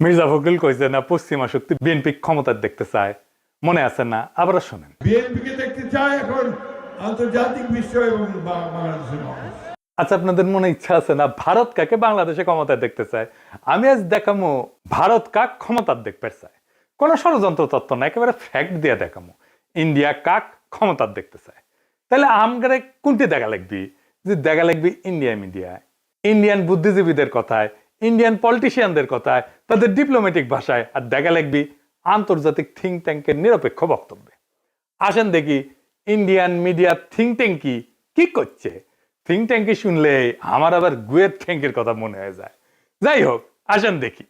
মির্জা ফখরুল কইছে না পশ্চিমা শক্তি বিএনপি ক্ষমতার দেখতে চায়, মনে আছে না? আবার শোনেন। বিএনপিকে দেখতে চায় এখন আন্তর্জাতিক বিশ্ব এবং বাংলাদেশের মানুষ। আচ্ছা, আপনাদের মনে ইচ্ছা আছে না ভারত কাকে বাংলাদেশে ক্ষমতায় দেখতে চায়? আমি আজ দেখামো ভারত কাক ক্ষমতার দেখতে চায়। কোন ষড়যন্ত্র তত্ত্ব না, একেবারে ফ্যাক্ট দিয়ে দেখামো ইন্ডিয়া কাক ক্ষমতার দেখতে চায়। তাহলে আমগারে কোনটি দেখা লাগবি? যে দেখা লাগবি ইন্ডিয়া মিডিয়ায়, ইন্ডিয়ান বুদ্ধিজীবীদের কথায়, ইন্ডিয়ান পলিটিশিয়ানদের কথায়, তাদের ডিপ্লোম্যাটিক ভাষায়, আর দেখা লাগবি আন্তর্জাতিক থিঙ্ক ট্যাঙ্কের নিরপেক্ষ বক্তব্যে। আসেন দেখি ইন্ডিয়ান মিডিয়া থিঙ্ক ট্যাঙ্ক কি করছে। থিঙ্ক ট্যাঙ্কি শুনলে আমার আবার গুয়ের ট্যাঙ্কের কথা মনে হয়ে যায়। যাই হোক, আসেন দেখি।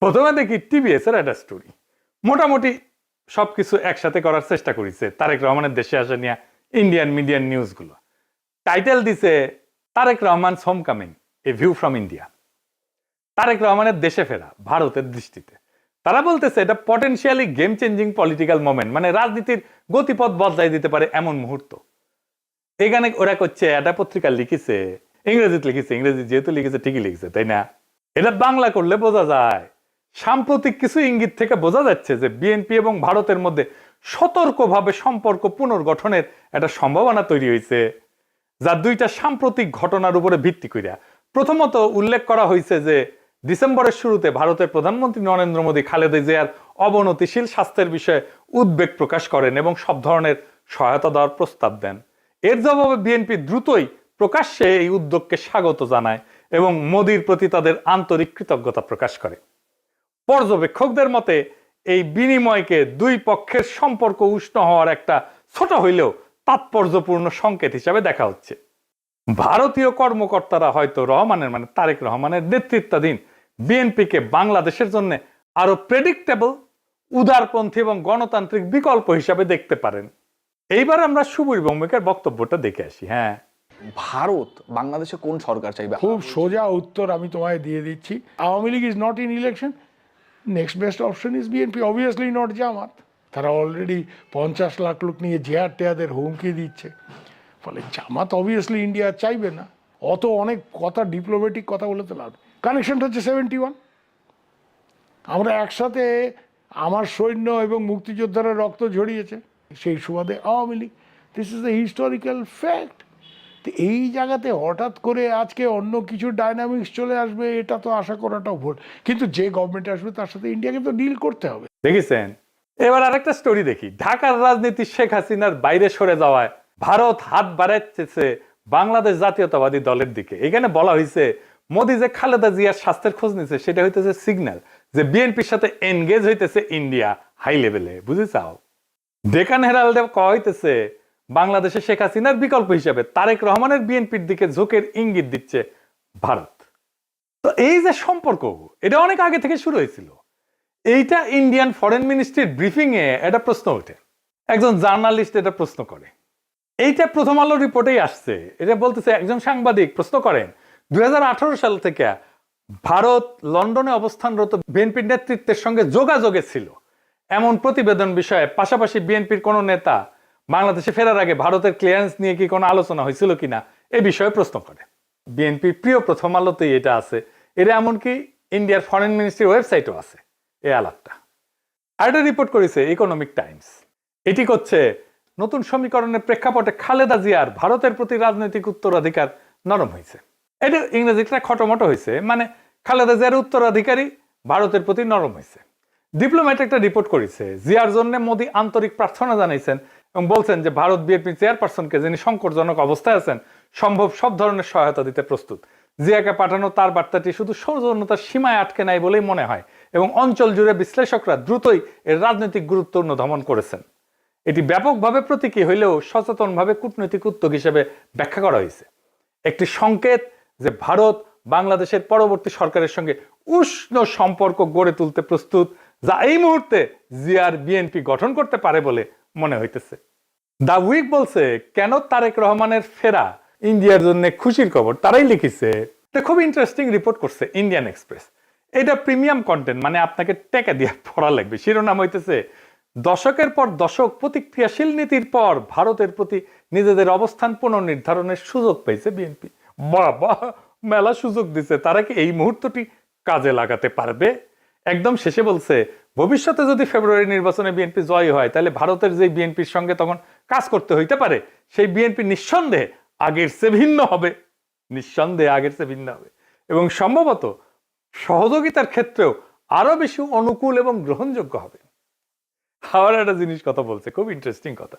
প্রথমে দেখি টিভিএস এর একটা স্টোরি। মোটামুটি সবকিছু একসাথে করার চেষ্টা করেছে তারেক রহমানের দেশে আসা নিয়ে ইন্ডিয়ান মিডিয়ান নিউজ গুলো। টাইটেল দিছে Tarique Rahman home coming, a view from India. Tarique রহমানের দেশে ফেরা ভারতের দৃষ্টিতে। তারা বলতেছে এটা potentially game changing political moment, মানে রাজনীতির গতিপথ বদলাই দিতে পারে এমন মুহূর্ত। এখানে ওরা করছে, এটা পত্রিকা লিখেছে, ইংরেজিতে লিখেছে, ইংরেজি যেহেতু লিখেছে ঠিকই লিখেছে, তাই না? এটা বাংলা করলে বোঝা যায়। সাম্প্রতিক কিছু ইঙ্গিত থেকে বোঝা যাচ্ছে যে বিএনপি এবং ভারতের মধ্যে সতর্কভাবে সম্পর্ক পুনর্গঠনের একটা সম্ভাবনা তৈরি হয়েছে, যা দুইটা সাম্প্রতিক ঘটনার উপরে ভিত্তি করিয়া। প্রথমত উল্লেখ করা হয়েছে যে ডিসেম্বরের শুরুতে ভারতের প্রধানমন্ত্রী নরেন্দ্র মোদী খালেদা জিয়ার অবনতিশীল স্বাস্থ্যের বিষয়ে উদ্বেগ প্রকাশ করেন এবং সব ধরনের সহায়তা দেওয়ার প্রস্তাব দেন। এর জবাবে বিএনপি দ্রুতই প্রকাশ্যে এই উদ্যোগকে স্বাগত জানায় এবং মোদীর প্রতি তাদের আন্তরিক কৃতজ্ঞতা প্রকাশ করে। পর্যবেক্ষকদের মতে এই বিনিময়কে দুই পক্ষের সম্পর্ক উষ্ণ হওয়ার একটা ছোট হইলেও তাৎপর্যপূর্ণ সংকেত হিসাবে দেখা হচ্ছে। ভারতীয় কর্মকর্তারা হয়তো রহমানের, মানে তারেক রহমানের নেতৃত্বাধীন বিএনপিকে বাংলাদেশের জন্য আরো প্রেডিক্টেবল, উদারপন্থী এবং গণতান্ত্রিক বিকল্প হিসাবে দেখতে পারেন। এইবার আমরা সুবীর ভৌমিকের বক্তব্যটা দেখে আসি। হ্যাঁ, ভারত বাংলাদেশে কোন সরকার চাইবে? খুব সোজা উত্তর আমি তোমায় দিয়ে দিচ্ছি। Awami League is not in election, next best option is BNP, obviously not Jamaat. তারা অলরেডি 50 লাখ লোক নিয়ে জেহার টেয়াদের হুমকি দিচ্ছে। ফলে জামাত অবভিয়াসলি ইন্ডিয়া চাইবে না। অত অনেক কথা, ডিপ্লোম্যাটিক কথা বলে তো লাভ। কানেকশনটা হচ্ছে 71। আমরা একসাথে, আমার সৈন্য এবং মুক্তিযোদ্ধারা রক্ত ঝরিয়েছে, সেই সুবাদে Awami League. This is the historical fact. তো এই জায়গাতে হঠাৎ করে আজকে অন্য কিছু ডাইনামিক্স চলে আসবে, এটা তো আশা করাটাও ভুল। কিন্তু যে গভর্নমেন্ট আসবে তার সাথে ইন্ডিয়াকে তো ডিল করতে হবে। দেখেছেন? এবার আরেকটা স্টোরি দেখি। ঢাকার রাজনীতি শেখ হাসিনার বাইরে সরে যাওয়ায় ভারত হাত বাড়াচ্ছে বাংলাদেশ জাতীয়তাবাদী দলের দিকে। এখানে বলা হয়েছে মোদী যে খালেদা জিয়ার স্বাস্থ্যের খোঁজ নিছে, সেটা হইতেছে সিগন্যাল যে বিএনপির সাথে এনগেজ হইতেছে ইন্ডিয়া হাই লেভেলে। বুঝে চাও? ডেকান হেরাল্ডে কয়া হইতেছে বাংলাদেশে শেখ হাসিনার বিকল্প হিসেবে তারেক রহমানের বিএনপির দিকে ঝোঁকের ইঙ্গিত দিচ্ছে ভারত। তো এই যে সম্পর্ক, এটা অনেক আগে থেকে শুরু হয়েছিল। এইটা ইন্ডিয়ান ফরেন মিনিস্ট্রির ব্রিফিং এ একটা প্রশ্ন ওঠে। একজন জার্নালিস্ট এটা প্রশ্ন করে। এইটা প্রথম আলো রিপোর্টেই আসছে। এটা বলতেছে, একজন সাংবাদিক প্রশ্ন করেন 2018 সাল থেকে ভারত লন্ডনে অবস্থানরত বিএনপির নেতৃত্বের সঙ্গে যোগাযোগে ছিল এমন প্রতিবেদন বিষয়ে, পাশাপাশি বিএনপির কোন নেতা বাংলাদেশে ফেরার আগে ভারতের ক্লিয়ারেন্স নিয়ে কি কোনো আলোচনা হয়েছিল কিনা এ বিষয়ে প্রশ্ন করে। বিএনপির প্রিয় প্রথম আলোতেই এটা আছে। এটা এমনকি ইন্ডিয়ার ফরেন মিনিস্ট্রির ওয়েবসাইটও আছে এই আলাপটা। আর এটা রিপোর্ট করেছে ইকোনমিক টাইমস। এটি করছে নতুন সমীকরণের প্রেক্ষাপটে খালেদা জিয়ার ভারতের প্রতি রাজনৈতিক উত্তরাধিকার নরম হয়েছে। এটা ইংরেজিটা খটোমটো হয়েছে, মানে খালেদা জিয়ার উত্তরাধিকারী ভারতের প্রতি নরম হয়েছে। ডিপ্লোম্যাট একটা রিপোর্ট করেছে, জিয়ার জন্য মোদী আন্তরিক প্রার্থনা জানাইছেন এবং বলছেন যে ভারত বিএনপি চেয়ারপারসনকে, যিনি সংকটজনক অবস্থায় আছেন, সম্ভব সব ধরনের সহায়তা দিতে প্রস্তুত। জিয়াকে পাঠানো তার বার্তাটি শুধু সৌজন্যতার সীমায় আটকে নাই বলেই মনে হয় এবং অঞ্চল জুড়ে বিশ্লেষকরা দ্রুতই এর রাজনৈতিক গুরুত্ব অনুধাবন করেছেন। এটি ব্যাপকভাবে প্রতীকী হইলেও সচেতনভাবে কূটনৈতিক উদ্যোগ হিসেবে ব্যাখ্যা করা হয়েছে। একটি সংকেত যে ভারত বাংলাদেশের পরবর্তী সরকারের সঙ্গে উষ্ণ সম্পর্ক গড়ে তুলতে প্রস্তুত, যা এই মুহূর্তে জিয়ার বিএনপি গঠন করতে পারে বলে মনে হইতেছে। দা উইক বলছে, কেন তারেক রহমানের ফেরা ইন্ডিয়ার জন্য খুশির খবর। তারাই লিখেছে, এটা খুব ইন্টারেস্টিং রিপোর্ট করছে ইন্ডিয়ান এক্সপ্রেস। এটা প্রিমিয়াম কন্টেন্ট, মানে আপনাকে টাকা দিয়ে পড়া লাগবে। শিরোনাম হইতেছে, দশকের পর দশক প্রতিক্রিয়াশীল নীতির পর ভারতের প্রতি নিজেদের অবস্থান পুনর্নির্ধারণের সুযোগ পেয়েছে বিএনপি। বাবা, মেলা সুযোগ দিছে, তারা কি এই মুহূর্তটি কাজে লাগাতে পারবে? একদম শেষে বলছে ভবিষ্যতে যদি ফেব্রুয়ারি নির্বাচনে বিএনপি জয় হয় তাহলে ভারতের যে বিএনপির সঙ্গে তখন কাজ করতে হইতে পারে সেই বিএনপি নিঃসন্দেহে আগের চেয়ে ভিন্ন হবে, নিঃসন্দেহে আগের চেয়ে ভিন্ন হবে এবং সম্ভবত সহযোগিতার ক্ষেত্রেও আরো বেশি অনুকূল এবং গ্রহণযোগ্য হবে। আবার একটা জিনিস কথা বলছে, খুব ইন্টারেস্টিং কথা।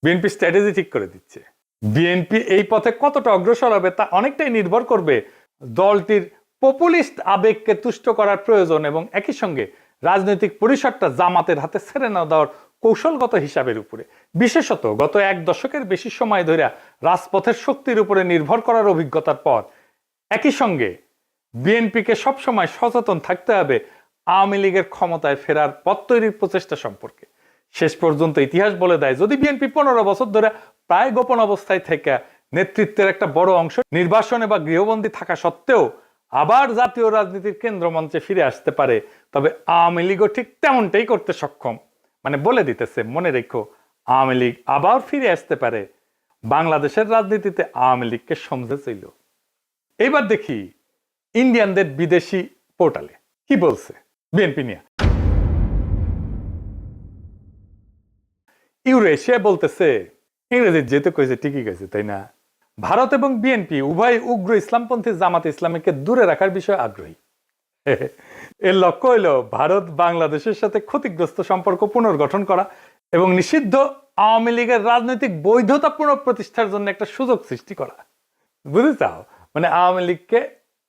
বিএনপি স্ট্র্যাটেজি ঠিক করে দিচ্ছে। বিএনপি এই পথে কতটা অগ্রসর হবে তা অনেকটাই নির্ভর করবে দলটির পপুলিস্ট আবেগকে তুষ্ট করার প্রয়োজন এবং একই সঙ্গে রাজনৈতিক পরিসরটা জামাতের হাতে ছেড়ে না দেওয়ার কৌশলগত হিসাবের উপরে। বিশেষত গত এক দশকের বেশি সময় ধরে রাজপথের শক্তির উপরে নির্ভর করার অভিজ্ঞতার পর একই সঙ্গে বিএনপিকে সবসময় সচেতন থাকতে হবে আওয়ামী লীগের ক্ষমতায় ফেরার পথ তৈরির প্রচেষ্টা সম্পর্কে। শেষ পর্যন্ত ইতিহাস বলে দেয় যদি বিএনপি 15 বছর ধরে প্রায় গোপন অবস্থায় থেকে নেতৃত্বের একটা বড় অংশ নির্বাসনে বা গৃহবন্দী থাকা সত্ত্বেও আবার জাতীয় রাজনীতির কেন্দ্রমঞ্চে ফিরে আসতে পারে, তবে আওয়ামী লীগও ঠিক তেমনটাই করতে সক্ষম। মানে বলে দিতেছে, মনে রেখো আওয়ামী লীগ আবার ফিরে আসতে পারে। বাংলাদেশের রাজনীতিতে আওয়ামী লীগকে সমঝেছিল। এইবার দেখি ইন্ডিয়ানদের বিদেশি পোর্টালে কি বলছে বিএনপি নিয়ে। ইউরেশিয়া বলতেছে, ইংরেজি যেহেতু কয়েছে ঠিকই কয়েছে তাই না, ভারত এবং বিএনপি উভয় উগ্র ইসলামপন্থী জামাত ইসলামীকে দূরে রাখার বিষয়ে আগ্রহী। এর লক্ষ্য হইল ভারত বাংলাদেশের সাথে ক্ষতিগ্রস্ত সম্পর্ক পুনর্গঠন করা এবং নিষিদ্ধ আওয়ামী লীগের রাজনৈতিক বৈধতা পুনঃপ্রতিষ্ঠার জন্য একটা সুযোগ সৃষ্টি করা। বুঝতে চাও? মানে আওয়ামী লীগকে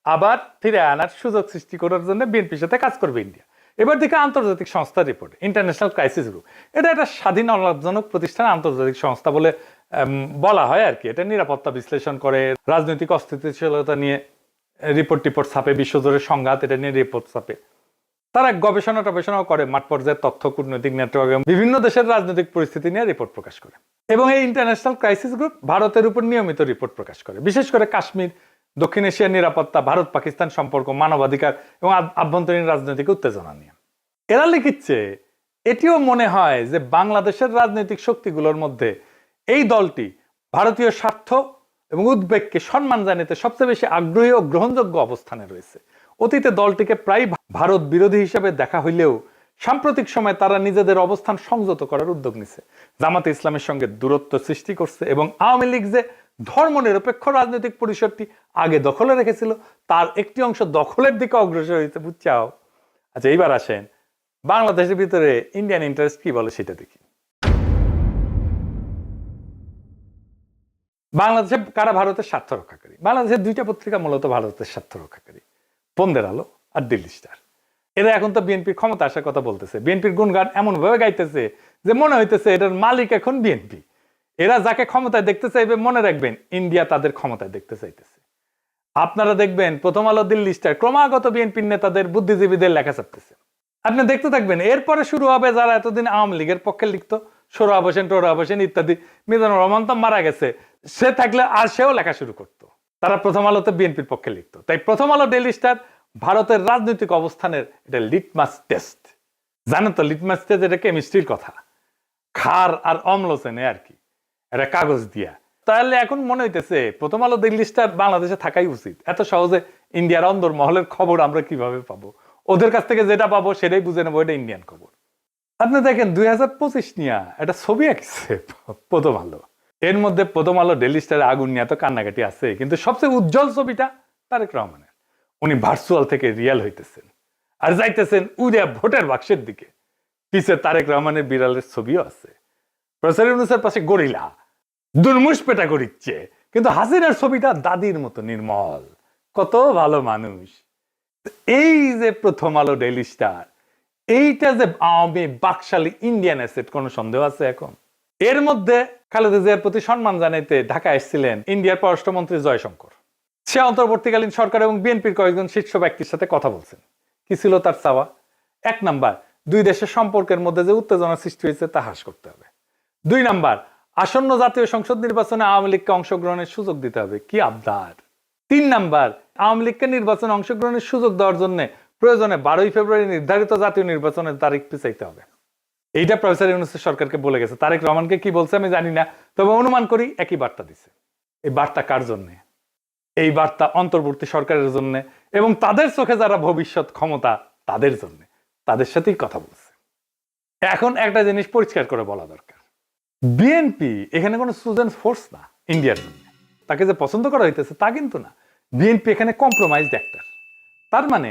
আবার ফিরে আনার সুযোগ সৃষ্টি করার জন্য বিএনপির সাথে কাজ করবে ইন্ডিয়া। এবার দেখে আন্তর্জাতিক সংস্থার রিপোর্ট, ইন্টারন্যাশনাল ক্রাইসিস গ্রুপ, এটা একটা স্বাধীন অলাভজনক প্রতিষ্ঠান, আন্তর্জাতিক সংস্থা বলে বলা হয় আর কি। এটা নিরাপত্তা বিশ্লেষণ করে, রাজনৈতিক অস্থিতিশীলতা নিয়ে রিপোর্ট ছাপে, বিশ্বজুড়ে সংঘাত এটা নিয়ে রিপোর্ট ছাপে। তারা গবেষণাও করে, মাঠ পর্যায়ে তথ্য, কূটনৈতিক নেটওয়ার্ক এবং বিভিন্ন দেশের রাজনৈতিক পরিস্থিতি নিয়ে রিপোর্ট প্রকাশ করে। এবং এই ইন্টারন্যাশনাল ক্রাইসিস গ্রুপ ভারতের উপর নিয়মিত রিপোর্ট প্রকাশ করে, বিশেষ করে কাশ্মীর, দক্ষিণ এশিয়ার নিরাপত্তা, ভারত পাকিস্তান সম্পর্ক, মানবাধিকার এবং আভ্যন্তরীণ রাজনৈতিক উত্তেজনা নিয়ে। এরা লিখিচ্ছে এটিও মনে হয় যে বাংলাদেশের রাজনৈতিক শক্তিগুলোর মধ্যে এই দলটি ভারতীয় স্বার্থ এবং উদ্বেগকে সম্মান জানাতে সবচেয়ে বেশি আগ্রহী ও গ্রহণযোগ্য অবস্থানে রয়েছে। অতীতে দলটিকে প্রায় ভারত বিরোধী হিসেবে দেখা হইলেও সাম্প্রতিক সময়ে তারা নিজেদের অবস্থান সংযত করার উদ্যোগ নিছে, জামাতে ইসলামের সঙ্গে দূরত্ব সৃষ্টি করছে এবং আওয়ামী লীগ যে ধর্মনিরপেক্ষ রাজনৈতিক পরিসরটি আগে দখলে রেখেছিল তার একটি অংশ দখলের দিকে অগ্রসর হয়েছে। বুঝছাও? আচ্ছা, এইবার আসেন বাংলাদেশের ভিতরে ইন্ডিয়ান ইন্টারেস্ট কি বলে সেটা দেখি। বাংলাদেশে কারা ভারতের স্বার্থ রক্ষাকারী? বাংলাদেশের দুইটা পত্রিকা মূলত ভারতের স্বার্থ রক্ষাকারী, বন্দের আলো আর দিল্লি স্টার। এরা এখন তো বিএনপির ক্ষমতা আসার কথা বলতেছে, বিএনপির গুণগান এমন ভাবে গাইতেছে যে মনে হইতেছে এটার মালিক এখন বিএনপি। এরা যাকে ক্ষমতায় দেখতে চাইবে মনে রাখবেন ইন্ডিয়া তাদের ক্ষমতায় দেখতে চাইতেছে। আপনারা দেখবেন প্রথম আলো, দিল্লি স্টার ক্রমাগত বিএনপির নেতাদের, বুদ্ধিজীবীদের লেখা ছাপতেছে। আপনি দেখতে থাকবেন, এরপরে শুরু হবে যারা এতদিন আওয়ামী লীগের পক্ষে লিখতো, সোহরাব হোসেন, টোহরাব হোসেন ইত্যাদি। মিজানুর রহমান তো মারা গেছে, সে থাকলে আর সেও লেখা শুরু করতো। তারা প্রথম আলোতে বিএনপির পক্ষে লিখতো। তাই প্রথম আলো, ডেইলি স্টার ভারতের রাজনৈতিক অবস্থানের এটা লিটমাস টেস্ট। জানেন তো লিটমাস টেস্ট এটা কেমিস্ট্রির কথা, ক্ষার আর অম্ল চেনে আর কি, এটা কাগজ দিয়া। তাহলে এখন মনে হইতেছে প্রথম আলো, দিল্লি স্টার বাংলাদেশে থাকাই উচিত। এত সহজে ইন্ডিয়ার অন্দর মহলের খবর আমরা কিভাবে পাবো? ওদের কাছ থেকে যেটা পাবো সেটাই বুঝে নেবো এটা ইন্ডিয়ান খবর। আপনি দেখেন 2025 নিয়ে একটা ছবি আঁকছে প্রথম আলো। এর মধ্যে প্রথম আলো, ডেইলি স্টারে আগুন নিয়ে তো কান্নাকাটি আছে, কিন্তু সবচেয়ে উজ্জ্বল ছবিটা তারেক রহমানের। উনি ভার্চুয়াল থেকে রিয়াল হইতেছেন আর যাইতেছেন উড়িয়া ভোটের বাক্সের দিকে। পিছে তারেক রহমানের বিড়ালের ছবিও আছে। প্রফেসর ইউনূসের পাশে গরিলা দুর্মুষ পেটা করিচ্ছে, কিন্তু হাসিনার ছবিটা দাদির মতো নির্মল, কত ভালো মানুষ। এই যে প্রথম আলো, ডেইলি স্টার, এইটা যে আওয়ামী বাকশালী ইন্ডিয়ান অ্যাসেট, কোনো সন্দেহ আছে এখন? এর মধ্যে খালেদা জিয়ার প্রতি সম্মান জানাইতে ঢাকা এসেছিলেন ইন্ডিয়ার পররাষ্ট্রমন্ত্রী জয়শঙ্কর। সে অন্তর্বর্তীকালীন সরকার এবং বিএনপির কয়েকজন শীর্ষ ব্যক্তির সাথে কথা বলছেন। কি ছিল তার চাওয়া? 1 নাম্বার, দুই দেশের সম্পর্কের মধ্যে যে উত্তেজনা সৃষ্টি হয়েছে তা হ্রাস করতে হবে। 2 নাম্বার, আসন্ন জাতীয় সংসদ নির্বাচনে আওয়ামী লীগকে অংশগ্রহণের সুযোগ দিতে হবে। কি আবদার! 3 নাম্বার, আওয়ামী লীগকে নির্বাচনে অংশগ্রহণের সুযোগ দেওয়ার জন্য প্রয়োজনে 12 ফেব্রুয়ারি নির্ধারিত জাতীয় নির্বাচনের তারিখ পিছাইতে হবে। এইটা প্রফেসর ইউনূস সরকারকে বলে গেছে। তারেক রহমানকে কি বলছে আমি জানি না, তবে অনুমান করি একই বার্তা দিছে। এই বার্তা কার জন্য? এই বার্তা অন্তর্বর্তী সরকারের জন্য এবং তাদের চোখে যারা ভবিষ্যৎ ক্ষমতা তাদের জন্য, তাদের সাথেই কথা বলছে। এখন একটা জিনিস পরিষ্কার করে বলা দরকার, বিএনপি এখানে কোনো চুজেন ফোর্স না ইন্ডিয়ার জন্য। তাকে যে পছন্দ করা হইতেছে তা কিন্তু না, বিএনপি এখানে কম্প্রোমাইজড অ্যাক্টর। তার মানে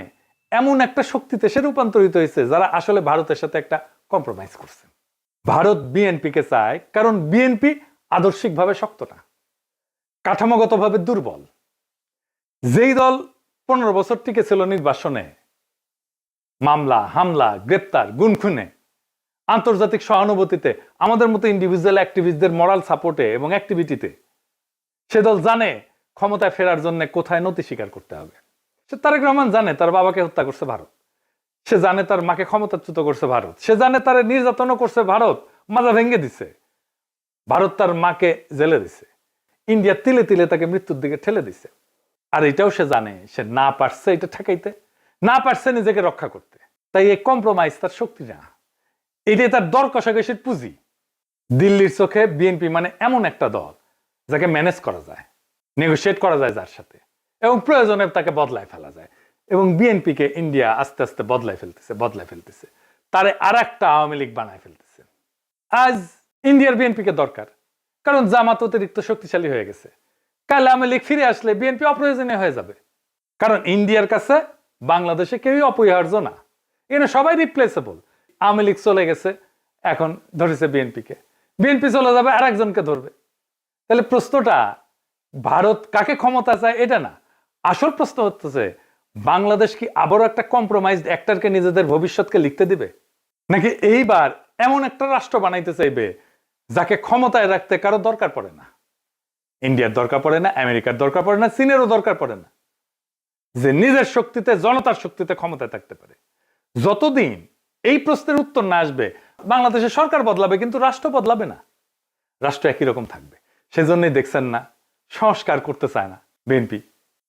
এমন একটা শক্তিতে সে রূপান্তরিত হয়েছে যারা আসলে ভারতের সাথে একটা কম্প্রোমাইজ করছে। ভারত বিএনপিকে চায় কারণ বিএনপি আদর্শিকভাবে শক্ত না, কাঠামোগতভাবে দুর্বল। যেই দল 15 বছর টিকে ছিল নির্বাসনে, মামলা হামলা গ্রেপ্তার গুনখুনে, আন্তর্জাতিক সহানুভূতিতে, আমাদের মতো ইন্ডিভিজুয়াল অ্যাক্টিভিস্টদের মরাল সাপোর্টে এবং অ্যাক্টিভিটিতে, সে দল জানে ক্ষমতায় ফেরার জন্য কোথায় নতি স্বীকার করতে হবে। সে তারেক রহমান জানে তার বাবাকে হত্যা করছে ভারত, সে জানে তার মাকে ক্ষমতাচ্যুত করছে ভারত, সে জানে তার নির্যাতনও করছে ভারত, মাজা ভেঙে দিছে ভারত, তার মাকে জেলে দিছে, ইন্ডিয়া তিলে তিলে তাকে মৃত্যুর দিকে ঠেলে দিছে। আর এটাও সে জানে সে না পারছে এটা ঠেকাইতে, না পারছে নিজেকে রক্ষা করতে। তাই এই কম্প্রোমাইজ তার শক্তি না, এটাই তার দর কষাকষির পুঁজি। দিল্লির চোখে বিএনপি মানে এমন একটা দল যাকে ম্যানেজ করা যায়, নেগোশিয়েট করা যায় যার সাথে, এবং প্রয়োজনে তাকে বদলায় ফেলা যায়। এবং বিএনপিকে ইন্ডিয়া আস্তে আস্তে বদলায় ফেলতেছে, তারে আর একটা আওয়ামী লীগ বানায় ফেলতেছে। আজ ইন্ডিয়ার বিএনপিকে দরকার, কারণ জামাত অতিরিক্ত শক্তিশালী হয়ে গেছে। কাল আওয়ামী লীগ ফিরে আসলে বিএনপি অপ্রয়োজনীয় হয়ে যাবে, কারণ ইন্ডিয়ার কাছে বাংলাদেশে কেউই অপরিহার্য না, এখানে সবাই রিপ্লেসেবল। আওয়ামী লীগ চলে গেছে, এখন ধরেছে বিএনপিকে, বিএনপি চলে যাবে আর একজনকে ধরবে। তাহলে প্রশ্নটা ভারত কাকে ক্ষমতা চায় এটা না, আসল প্রশ্ন হচ্ছে বাংলাদেশ কি আবারও একটা কম্প্রোমাইজড অ্যাক্টরকে নিজেদের ভবিষ্যৎকে লিখতে দিবে, নাকি এইবার এমন একটা রাষ্ট্র বানাইতে চাইবে যাকে ক্ষমতায় রাখতে কারো দরকার পড়ে না, ইন্ডিয়ার দরকার পড়ে না, আমেরিকার দরকার পড়ে না, চীনেরও দরকার পড়ে না, যে নিজের শক্তিতে জনতার শক্তিতে ক্ষমতায় থাকতে পারে। যতদিন এই প্রশ্নের উত্তর না আসবে বাংলাদেশের সরকার বদলাবে কিন্তু রাষ্ট্র বদলাবে না, রাষ্ট্র একই রকম থাকবে। সেজন্যই দেখছেন না সংস্কার করতে চায় না বিএনপি,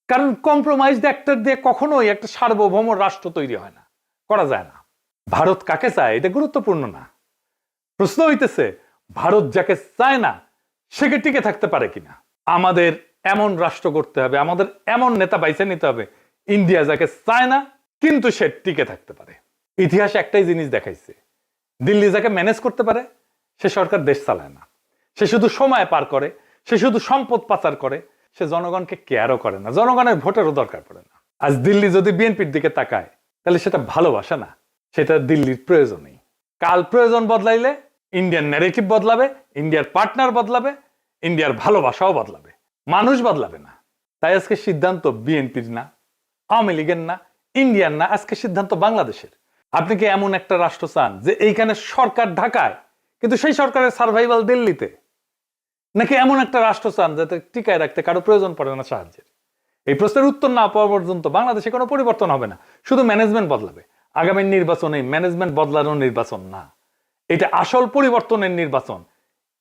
কারণ কম্প্রোমাইজড অ্যাক্টর দিয়ে কখনোই একটা সার্বভৌম রাষ্ট্র তৈরি হয় না, করা যায় না। ভারত কাকে চায় এটা গুরুত্বপূর্ণ না, প্রশ্ন হইতেছে ভারত যাকে চায় না সে কি টিকে থাকতে পারে কিনা। আমাদের এমন রাষ্ট্র করতে হবে, আমাদের এমন নেতা বাইছে নিতে হবে ইন্ডিয়া যাকে চায় না কিন্তু সে টিকে থাকতে পারে। ইতিহাস একটাই জিনিস দেখাইছে, দিল্লি যাকে ম্যানেজ করতে পারে সে সরকার দেশ চালায় না, সে শুধু সময় পার করে, সে শুধু সম্পদ পাচার করে, সে জনগণকে কেয়ারও করে না, জনগণের ভোটেরও দরকার পড়ে না। আজ দিল্লি যদি বিএনপির দিকে তাকায় তাহলে সেটা ভালোবাসা না, সেটা দিল্লির প্রয়োজনই। কাল প্রয়োজন বদলাইলে ইন্ডিয়ান ন্যারেটিভ বদলাবে, ইন্ডিয়ার পার্টনার বদলাবে, ইন্ডিয়ার ভালোবাসাও বদলাবে, মানুষ বদলাবে না। তাই আজকে সিদ্ধান্ত বিএনপির না, আওয়ামী লীগের না, ইন্ডিয়ার না, আজকে সিদ্ধান্ত বাংলাদেশের। আপনি কি এমন একটা রাষ্ট্র চান যে এইখানে সরকার ঢাকায় কিন্তু সেই সরকারের সার্ভাইভাল দিল্লিতে, নাকি এমন একটা রাষ্ট্র চান যাতে টিকায় রাখতে কারো প্রয়োজন পড়ে না সাহায্যের? এই প্রশ্নের উত্তর না পাওয়া পর্যন্ত বাংলাদেশে কোনো পরিবর্তন হবে না, শুধু ম্যানেজমেন্ট বদলাবে। আগামী নির্বাচনে ম্যানেজমেন্ট বদলানোর নির্বাচন না, এটা আসল পরিবর্তনের নির্বাচন,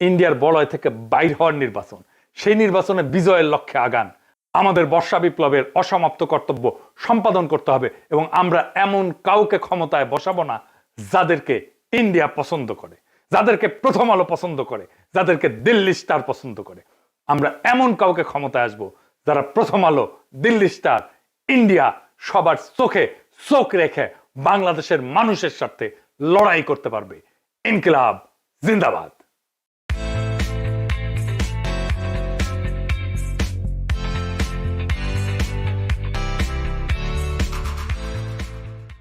ইন্ডিয়ার বলয় থেকে বাইর হওয়ার নির্বাচন। সেই নির্বাচনে বিজয়ের লক্ষ্যে আগান। আমাদের বর্ষা বিপ্লবের অসমাপ্ত কর্তব্য সম্পাদন করতে হবে এবং আমরা এমন কাউকে ক্ষমতায় বসাবো না যাদেরকে ইন্ডিয়া পছন্দ করে, যাদেরকে প্রথম আলো পছন্দ করে, যাদেরকে দিল্লি স্টার পছন্দ করে। আমরা এমন কাউকে ক্ষমতায় আসবো যারা প্রথম আলো, দিল্লি স্টার, ইন্ডিয়া সবার চোখে চোখ রেখে বাংলাদেশের মানুষের সাথে লড়াই করতে পারবে। ইনকিলাব জিন্দাবাদ।